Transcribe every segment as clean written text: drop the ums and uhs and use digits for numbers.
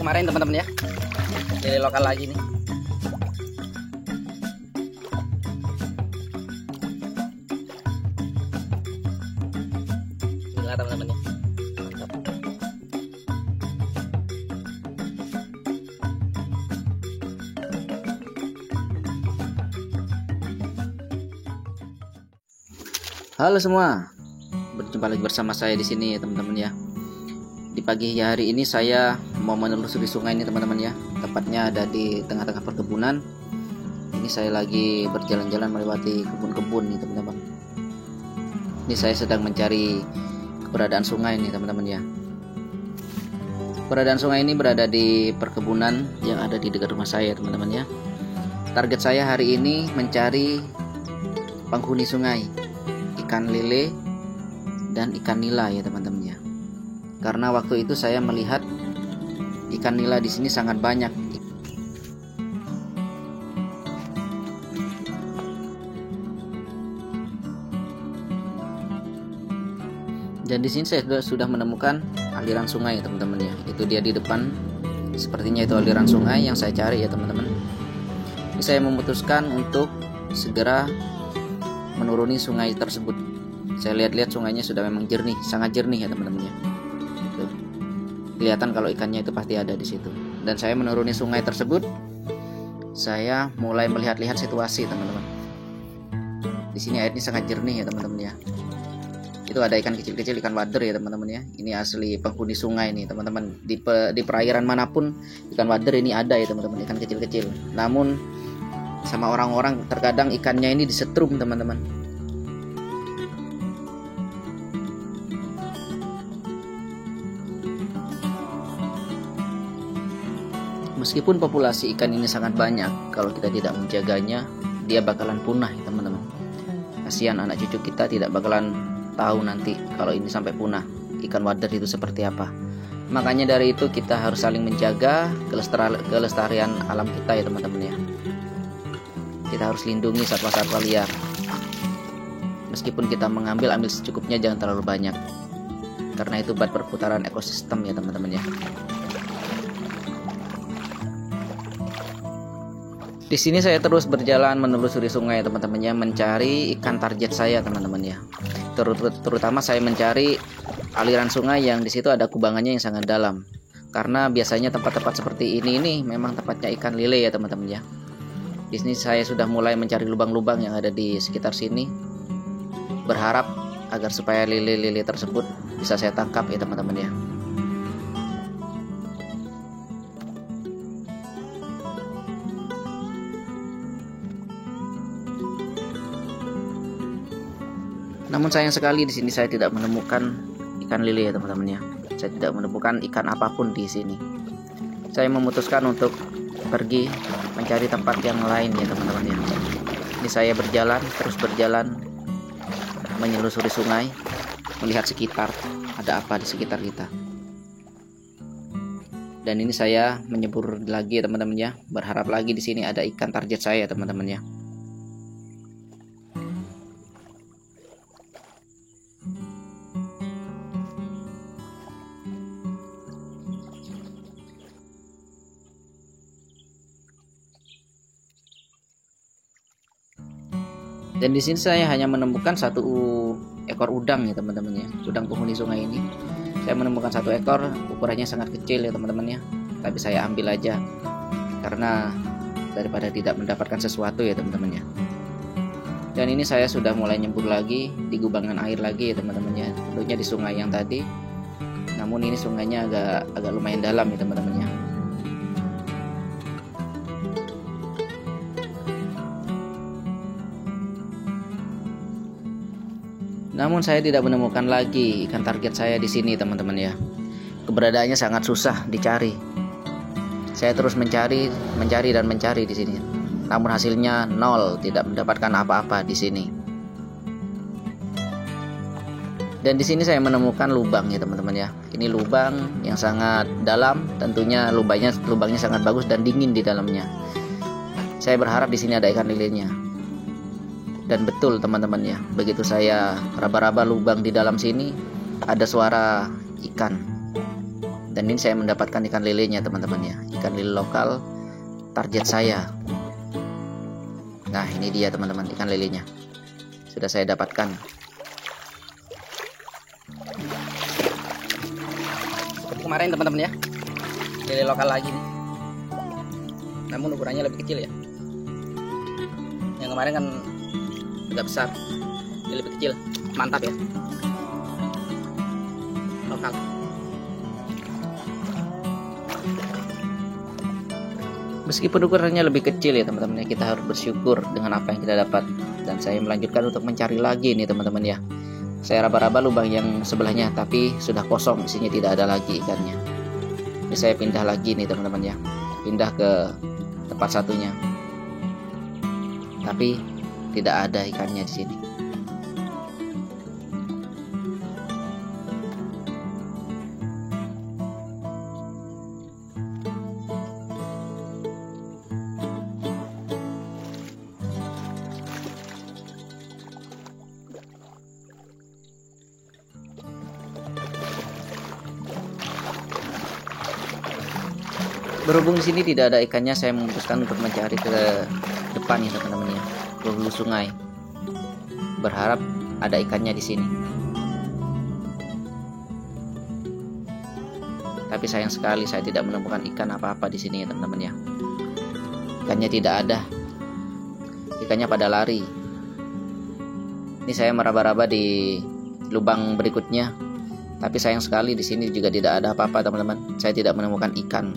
kemarin teman-teman ya. Lele lokal lagi nih. Gila teman-teman ya. Mantap. Halo semua. Berjumpa lagi bersama saya di sini ya teman-teman ya. Di pagi hari ini saya mau menelusuri sungai ini teman-teman ya. Tepatnya ada di tengah-tengah perkebunan. Ini saya lagi berjalan-jalan melewati kebun-kebun nih teman-teman. Ini saya sedang mencari keberadaan sungai nih teman-teman ya. Keberadaan sungai ini berada di perkebunan yang ada di dekat rumah saya teman-teman ya. Target saya hari ini mencari penghuni sungai, ikan lele dan ikan nila ya teman-teman ya. Karena waktu itu saya melihat ikan nila di sini sangat banyak. Dan di sini saya sudah menemukan aliran sungai ya teman-teman ya. Itu dia di depan. Sepertinya itu aliran sungai yang saya cari ya teman-teman. Ini saya memutuskan untuk segera menuruni sungai tersebut. Saya lihat-lihat sungainya sudah memang jernih, sangat jernih ya teman-teman ya. Kelihatan kalau ikannya itu pasti ada di situ. Dan saya menuruni sungai tersebut. Saya mulai melihat-lihat situasi teman-teman. Di sini airnya sangat jernih ya teman-teman ya. Itu ada ikan kecil-kecil, ikan wader ya teman-teman ya. Ini asli penghuni sungai nih teman-teman. Di perairan manapun ikan wader ini ada ya teman-teman, ikan kecil-kecil. Namun sama orang-orang terkadang ikannya ini disetrum teman-teman. Meskipun populasi ikan ini sangat banyak, kalau kita tidak menjaganya, dia bakalan punah ya teman-teman. Kasihan anak cucu kita tidak bakalan tahu nanti kalau ini sampai punah, ikan wader itu seperti apa. Makanya dari itu kita harus saling menjaga kelestarian alam kita ya teman-teman ya. Kita harus lindungi satwa-satwa liar. Meskipun kita ambil secukupnya, jangan terlalu banyak. Karena itu buat perputaran ekosistem ya teman-teman ya. Di sini saya terus berjalan menelusuri sungai teman-teman ya, mencari ikan target saya teman-teman ya. Terutama saya mencari aliran sungai yang di situ ada kubangannya yang sangat dalam. Karena biasanya tempat-tempat seperti ini memang tempatnya ikan lele ya teman-teman ya. Di sini saya sudah mulai mencari lubang-lubang yang ada di sekitar sini. Berharap agar supaya lele-lele tersebut bisa saya tangkap ya teman-teman ya. Namun sayang sekali di sini saya tidak menemukan ikan lele ya teman-teman ya. Saya tidak menemukan ikan apapun di sini. Saya memutuskan untuk pergi mencari tempat yang lain ya teman-teman ya. Ini saya terus berjalan menyelusuri sungai, melihat sekitar ada apa di sekitar kita. Dan ini saya menyebur lagi ya teman-teman ya, berharap lagi di sini ada ikan target saya teman-teman ya. Dan di sini saya hanya menemukan satu ekor udang ya teman-teman ya, udang penghuni sungai ini. Saya menemukan satu ekor, ukurannya sangat kecil ya teman-teman ya. Tapi saya ambil aja karena daripada tidak mendapatkan sesuatu ya teman-teman ya. Dan ini saya sudah mulai nyembur lagi di gubangan air lagi ya teman-teman ya. Tentunya di sungai yang tadi. Namun ini sungainya agak lumayan dalam ya teman-teman ya. Namun saya tidak menemukan lagi ikan target saya di sini teman-teman ya. Keberadaannya sangat susah dicari. Saya terus mencari di sini. Namun hasilnya nol, tidak mendapatkan apa-apa di sini. Dan di sini saya menemukan lubang ya teman-teman ya. Ini lubang yang sangat dalam, tentunya lubangnya sangat bagus dan dingin di dalamnya. Saya berharap di sini ada ikan lelenya. Dan betul teman-teman ya, begitu saya raba-raba lubang di dalam sini, ada suara ikan. Dan ini saya mendapatkan ikan lelenya teman-teman ya, ikan lele lokal target saya. Nah ini dia teman-teman, ikan lelenya sudah saya dapatkan. Seperti kemarin teman-teman ya, lele lokal lagi nih, namun ukurannya lebih kecil ya. Yang kemarin kan agak besar, ini lebih kecil, mantap ya, lokal. Meskipun ukurannya lebih kecil ya teman-teman ya, kita harus bersyukur dengan apa yang kita dapat. Dan saya melanjutkan untuk mencari lagi nih teman-teman ya. Saya raba-raba lubang yang sebelahnya, tapi sudah kosong, isinya tidak ada lagi ikannya. Ini saya pindah lagi nih teman-teman ya, pindah ke tempat satunya, tapi tidak ada ikannya di sini. Berhubung di sini tidak ada ikannya, saya memutuskan untuk mencari ke depan ya teman-teman ya, ke hulu sungai, berharap ada ikannya di sini. Tapi sayang sekali saya tidak menemukan ikan apa-apa di sini ya teman-teman ya. Ikannya tidak ada, ikannya pada lari. Ini saya meraba-raba di lubang berikutnya, tapi sayang sekali di sini juga tidak ada apa-apa teman-teman. Saya tidak menemukan ikan.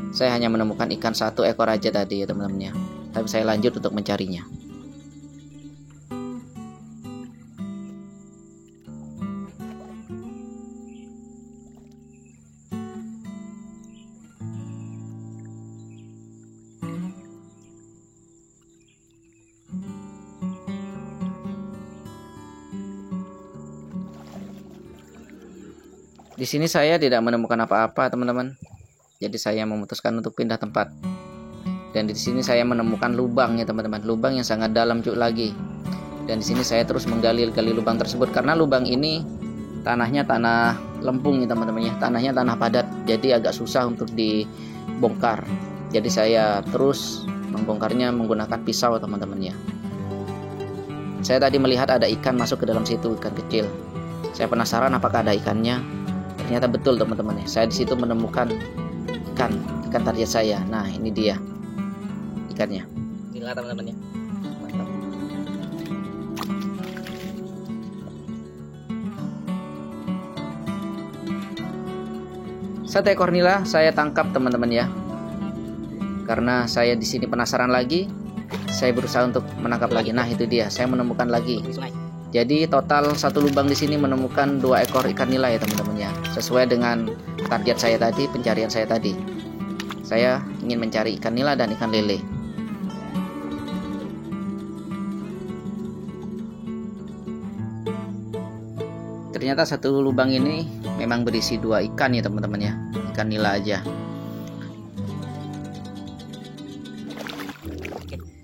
Saya hanya menemukan ikan 1 ekor aja tadi ya teman-teman ya. Tapi saya lanjut untuk mencarinya. Di sini saya tidak menemukan apa-apa teman-teman. Jadi saya memutuskan untuk pindah tempat. Dan di sini saya menemukan lubang ya teman-teman, lubang yang sangat dalam lagi. Dan di sini saya terus menggali-gali lubang tersebut, karena lubang ini tanahnya tanah lempung ya teman-teman ya, tanahnya tanah padat, jadi agak susah untuk dibongkar. Jadi saya terus membongkarnya menggunakan pisau teman-teman ya. Saya tadi melihat ada ikan masuk ke dalam situ, ikan kecil. Saya penasaran apakah ada ikannya. Ternyata betul teman-teman ya, saya di situ menemukan ikan target saya. Nah ini dia ikannya. Inilah teman-teman ya, mantap. Satu ekor nila saya tangkap teman-teman ya, karena saya di sini penasaran lagi. Saya berusaha untuk menangkap lagi. Nah itu dia, saya menemukan lagi. Jadi total satu lubang di sini menemukan 2 ekor ikan nila ya teman-teman ya, sesuai dengan target saya tadi, pencarian saya tadi. Saya ingin mencari ikan nila dan ikan lele. Ternyata satu lubang ini memang berisi 2 ikan ya teman-teman ya, ikan nila aja.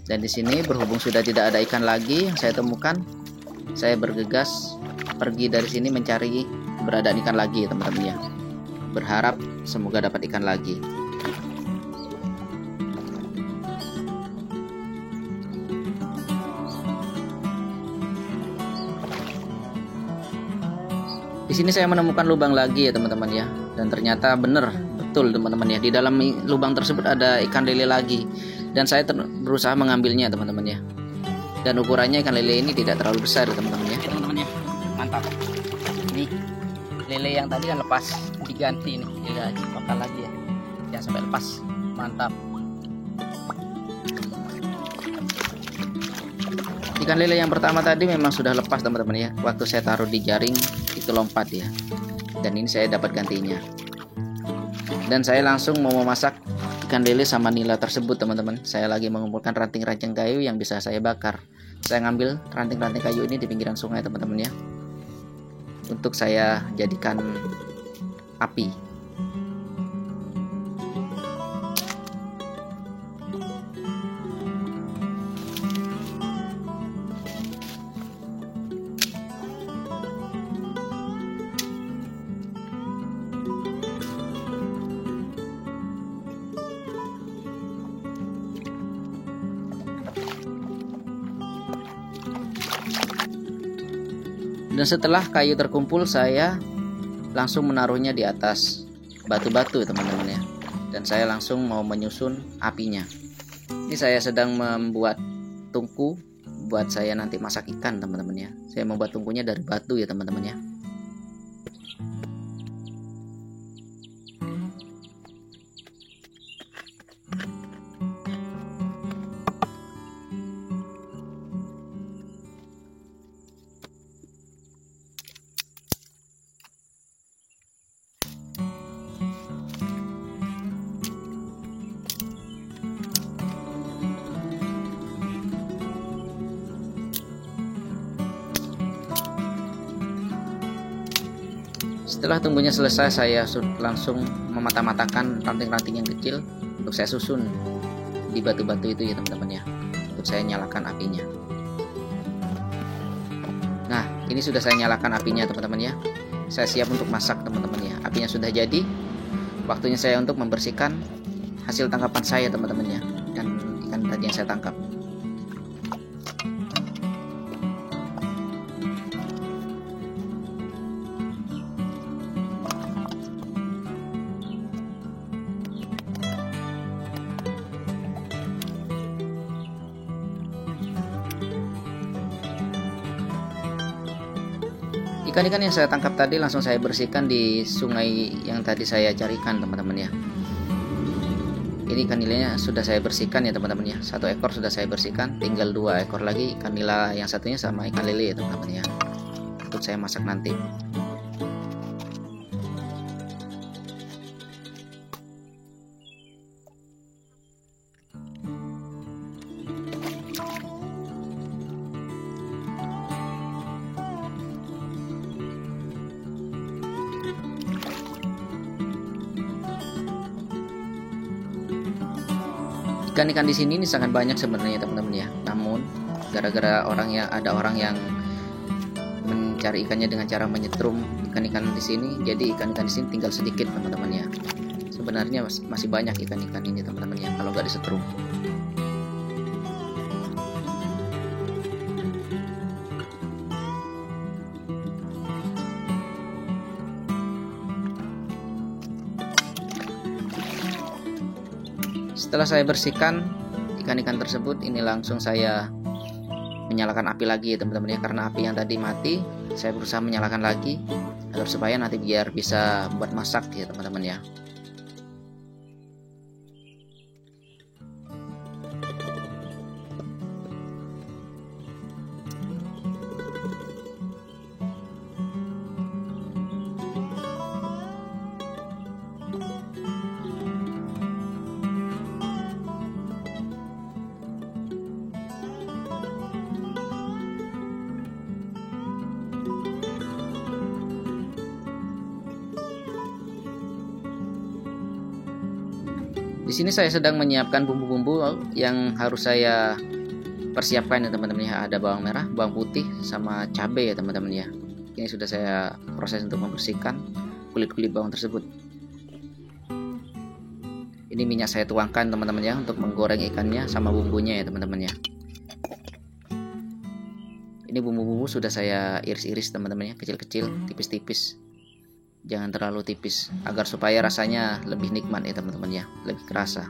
Dan di sini berhubung sudah tidak ada ikan lagi yang saya temukan, saya bergegas pergi dari sini mencari keberadaan ikan lagi ya teman-teman ya. Berharap semoga dapat ikan lagi. Di sini saya menemukan lubang lagi ya teman-teman ya, dan ternyata benar betul teman-teman ya, di dalam lubang tersebut ada ikan lele lagi, dan saya berusaha mengambilnya teman-teman ya. Dan ukurannya ikan lele ini tidak terlalu besar ya teman-teman ya. Teman-teman ya, mantap. Ini lele yang tadi kan lepas, diganti nih lele lokal lagi ya, jangan sampai lepas. Mantap. Ikan lele yang pertama tadi memang sudah lepas teman-teman ya, waktu saya taruh di jaring itu lompat ya, dan ini saya dapat gantinya. Dan saya langsung mau memasak ikan lele sama nila tersebut teman-teman. Saya lagi mengumpulkan ranting-ranting kayu yang bisa saya bakar. Saya ngambil ranting-ranting kayu ini di pinggiran sungai teman-teman ya, untuk saya jadikan api. Dan setelah kayu terkumpul, saya langsung menaruhnya di atas batu-batu teman-teman ya. Dan saya langsung mau menyusun apinya. Ini saya sedang membuat tungku buat saya nanti masak ikan teman-teman ya. Saya membuat tungkunya dari batu ya teman-teman ya. Setelah tunggunya selesai, saya langsung memata-matakan ranting-ranting yang kecil untuk saya susun di batu-batu itu ya teman-teman ya, untuk saya nyalakan apinya. Nah, ini sudah saya nyalakan apinya teman-teman ya. Saya siap untuk masak teman-teman ya. Apinya sudah jadi. Waktunya saya untuk membersihkan hasil tangkapan saya teman-teman ya, dan ikan tadi yang saya tangkap. Ikan-ikan yang saya tangkap tadi langsung saya bersihkan di sungai yang tadi saya carikan teman-teman ya. Ini ikan nilainya sudah saya bersihkan ya teman-teman ya. 1 ekor sudah saya bersihkan, tinggal 2 ekor lagi ikan nila yang satunya sama ikan lele ya teman-teman ya, untuk saya masak nanti. Ikan-ikan di sini ini sangat banyak sebenarnya teman-teman ya. Namun gara-gara ada orang yang mencari ikannya dengan cara menyetrum ikan-ikan di sini, jadi ikan-ikan di sini tinggal sedikit teman-teman ya. Sebenarnya masih banyak ikan-ikan ini teman-teman ya kalau nggak disetrum. Setelah saya bersihkan ikan-ikan tersebut, ini langsung saya menyalakan api lagi ya teman-teman ya, karena api yang tadi mati. Saya berusaha menyalakan lagi agar supaya nanti biar bisa buat masak ya teman-teman ya. Di sini saya sedang menyiapkan bumbu-bumbu yang harus saya persiapkan ya teman-teman ya. Ada bawang merah, bawang putih, sama cabai ya teman-teman ya. Ini sudah saya proses untuk membersihkan kulit-kulit bawang tersebut. Ini minyak saya tuangkan teman-teman ya untuk menggoreng ikannya sama bumbunya ya teman-teman ya. Ini bumbu-bumbu sudah saya iris-iris teman-teman ya, kecil-kecil, tipis-tipis. Jangan terlalu tipis agar supaya rasanya lebih nikmat ya teman-teman ya, lebih kerasa.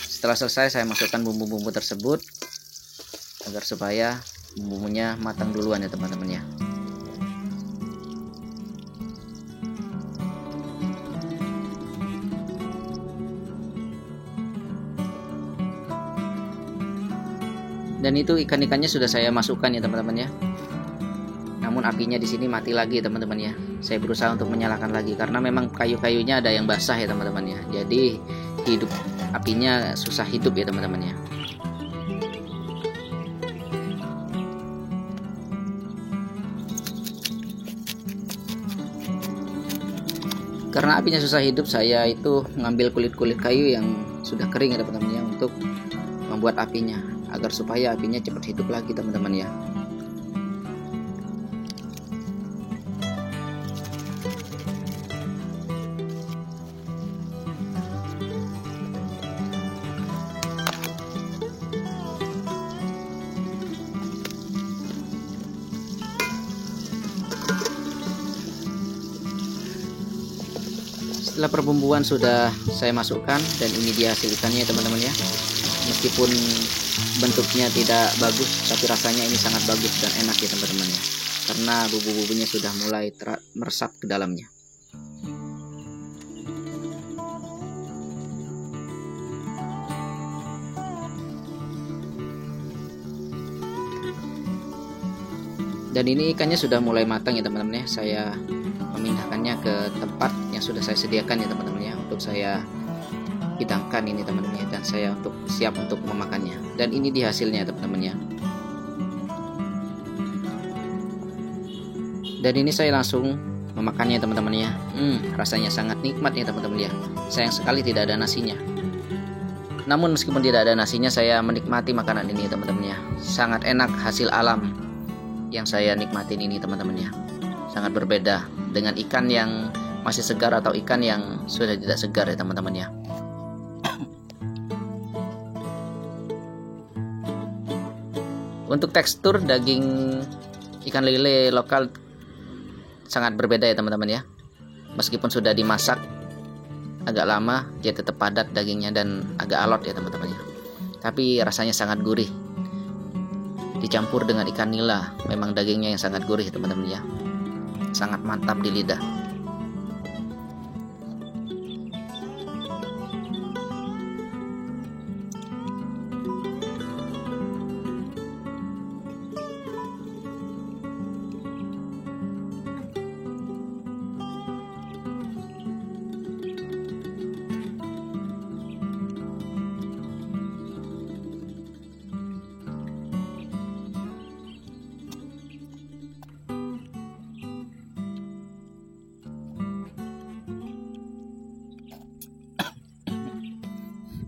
Setelah selesai saya masukkan bumbu-bumbu tersebut agar supaya bumbunya matang duluan ya teman-teman ya. Dan itu ikan-ikannya sudah saya masukkan ya teman-teman ya. Namun apinya di sini mati lagi ya teman-teman ya. Saya berusaha untuk menyalakan lagi karena memang kayu-kayunya ada yang basah ya teman-teman ya. Jadi apinya susah hidup ya teman-teman ya. Karena apinya susah hidup, saya itu mengambil kulit-kulit kayu yang sudah kering ya teman-teman ya, untuk membuat apinya agar supaya apinya cepat hidup lagi teman-teman ya. Setelah perbumbuan sudah saya masukkan, dan ini dia hasil ikannya teman-teman ya. Meskipun bentuknya tidak bagus, tapi rasanya ini sangat bagus dan enak ya teman-teman ya, karena bumbu-bumbunya sudah mulai meresap ke dalamnya. Dan ini ikannya sudah mulai matang ya teman-teman ya. Saya memindahkannya ke tempat yang sudah saya sediakan ya teman-teman ya, untuk saya hidangkan ini teman-teman ya, dan saya siap untuk memakannya. Dan ini dia hasilnya teman-teman ya. Dan ini saya langsung memakannya teman-teman ya. Rasanya sangat nikmat ya teman-teman ya. Sayang sekali tidak ada nasinya. Namun meskipun tidak ada nasinya, saya menikmati makanan ini teman-teman ya. Sangat enak, hasil alam yang saya nikmatin ini teman-teman ya. Sangat berbeda dengan ikan yang masih segar atau ikan yang sudah tidak segar ya teman-teman ya. Untuk tekstur daging ikan lele lokal sangat berbeda ya teman-teman ya. Meskipun sudah dimasak agak lama, dia tetap padat dagingnya dan agak alot ya teman-teman ya. Tapi rasanya sangat gurih. Dicampur dengan ikan nila, memang dagingnya yang sangat gurih teman-teman ya. Sangat mantap di lidah.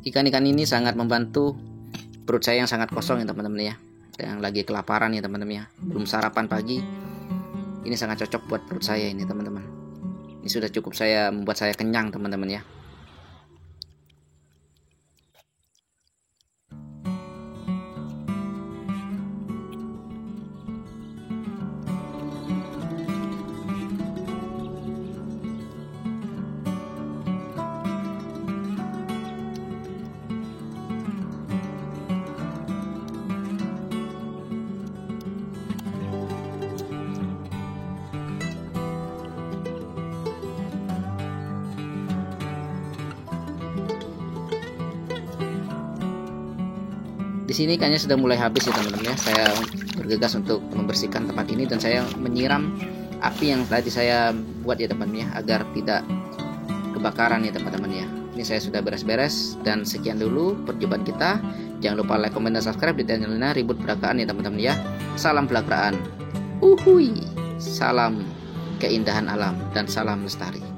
Ikan-ikan ini sangat membantu perut saya yang sangat kosong ya teman-teman ya, yang lagi kelaparan ya teman-teman ya, belum sarapan pagi. Ini sangat cocok buat perut saya ini teman-teman. Ini sudah cukup membuat saya kenyang teman-teman ya. Di sini ikannya sudah mulai habis ya teman-teman ya. Saya bergegas untuk membersihkan tempat ini, dan saya menyiram api yang tadi saya buat ya teman-teman ya, agar tidak kebakaran ya teman-teman ya. Ini saya sudah beres-beres, dan sekian dulu perjumpaan kita. Jangan lupa like, komen, dan subscribe di channelnya Ribut Peragaan ya teman-teman ya. Salam pelakraan. Salam keindahan alam, dan salam lestari.